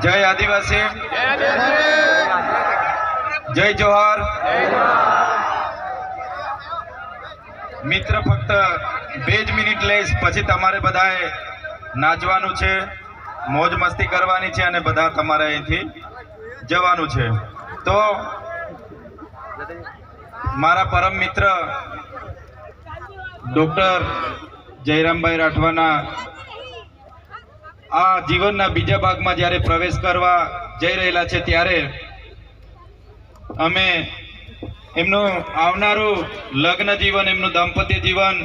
જય આદિવાસી, જય જોહાર. મિત્ર ફક્ત 2 જ મિનિટ લઈશ, પછી તમારે બધાએ નાચવાનું છે, મોજ મસ્તી કરવાની છે અને બધા તમારે અહીંથી જવાનું છે. તો મારા પરમ મિત્ર ડોક્ટર જયરામભાઈ રાઠવાના આ જીવનના બીજા ભાગમાં જ્યારે પ્રવેશ કરવા જઈ રહેલા છે, ત્યારે અમે એમનું આવનારું લગ્ન જીવન, એમનું દાંપત્ય જીવન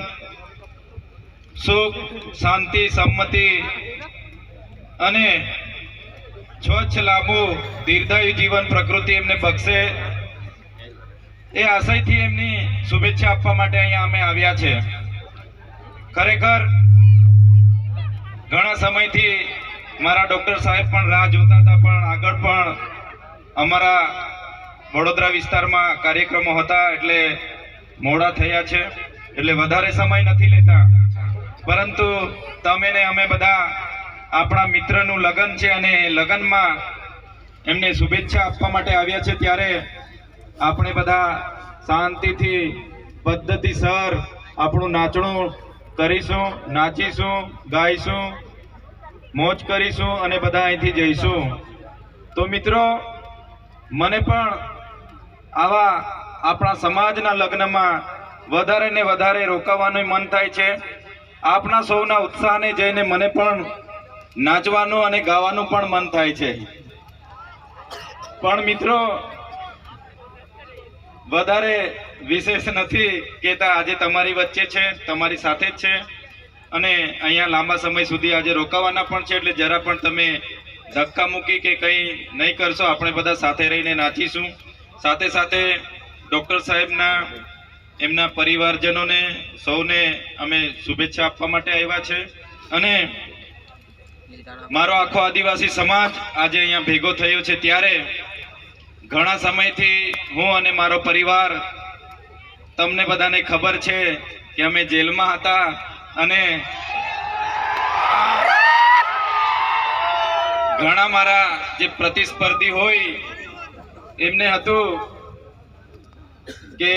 સુખ, શાંતિ, સંમતિ અને સ્વચ્છ, લાંબુ, દીર્ઘાયુ જીવન પ્રકૃતિ એમને બક્ષે, એ આશયથી એમની શુભેચ્છા આપવા માટે અહીંયા અમે આવ્યા છે. ખરેખર ઘણા સમયથી મારા ડોક્ટર સાહેબ પણ રાહ જોતા હતા, પણ આગળ પણ અમારા વડોદરા વિસ્તારમાં કાર્યક્રમો હતા એટલે મોડા થયા છે, એટલે વધારે સમય નથી લેતા. પરંતુ તમે ને અમે બધા આપણા મિત્રનું લગ્ન છે અને લગ્નમાં એમને શુભેચ્છા આપવા માટે આવ્યા છે, ત્યારે આપણે બધા શાંતિથી પદ્ધતિસર આપણું નાચણું કરીશું, નાચીશું, ગાઈશું, મોજ કરીશું અને બધા અહીંથી જઈશું. તો મિત્રો, મને પણ આવા આપણા સમાજના લગ્નમાં વધારે ને વધારે રોકાવાનું મન થાય છે. આપણા સૌના ઉત્સાહને જઈને મને પણ નાચવાનું અને ગાવાનું પણ મન થાય છે. પણ મિત્રો, વધારે વિશેષ નથી કહેતા. આજે તમારી વચ્ચે છે, તમારી સાથે જ છે અને અહીંયા લાંબા સમય સુધી આજે રોકાવાના પણ છે, એટલે જરા પણ તમે ધક્કા મૂકી કે કંઈ નહીં કરશો. આપણે બધા સાથે રહીને નાચીશું. સાથે સાથે ડૉક્ટર સાહેબના, એમના પરિવારજનોને સૌને અમે શુભેચ્છા આપવા માટે આવ્યા છે. અને મારો આખો આદિવાસી સમાજ આજે અહીંયા ભેગો થયો છે, ત્યારે ઘણા સમયથી હું અને મારો પરિવાર, તમને બધાને ખબર છે કે અમે જેલમાં હતા અને ઘણા મારા જે પ્રતિસ્પર્ધી હોય એમને હતું કે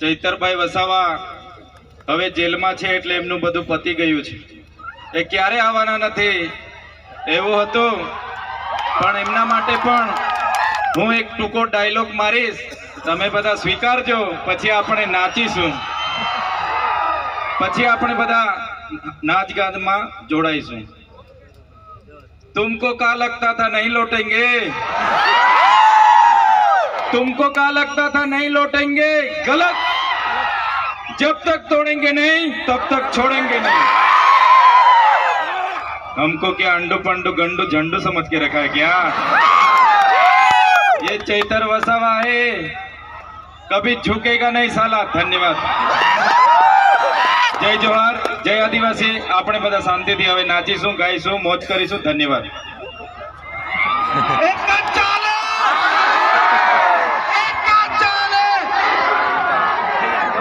ચૈતરભાઈ વસાવા હવે જેલમાં છે એટલે એમનું બધું પતી ગયું છે, એ ક્યારે આવવાના નથી એવું હતું. પણ એમના માટે પણ હું એક ટૂંકો ડાયલોગ મારીશ, તમે બધા સ્વીકારજો, પછી આપણે નાચીશું, પછી આપણે બધા નાચ ગાનમાં જોડાઈશું. तुमको क्या लगता था नहीं लौटेंगे, तुमको क्या लगता था नहीं लौटेंगे, गलत. जब तक तोड़ेंगे नहीं तब तक छोड़ेंगे नहीं. हमको क्या अंडू पंडू गंडू झंडू समझ के रखा है क्या? ये चैतर वसावा है, कभी झुकेगा नहीं साला. धन्यवाद. जय जोहार, जय आदिवासी. આપણે બધા શાંતિથી હવે નાચીશું, ગાઈશું, મોજ કરીશું. ધન્યવાદ.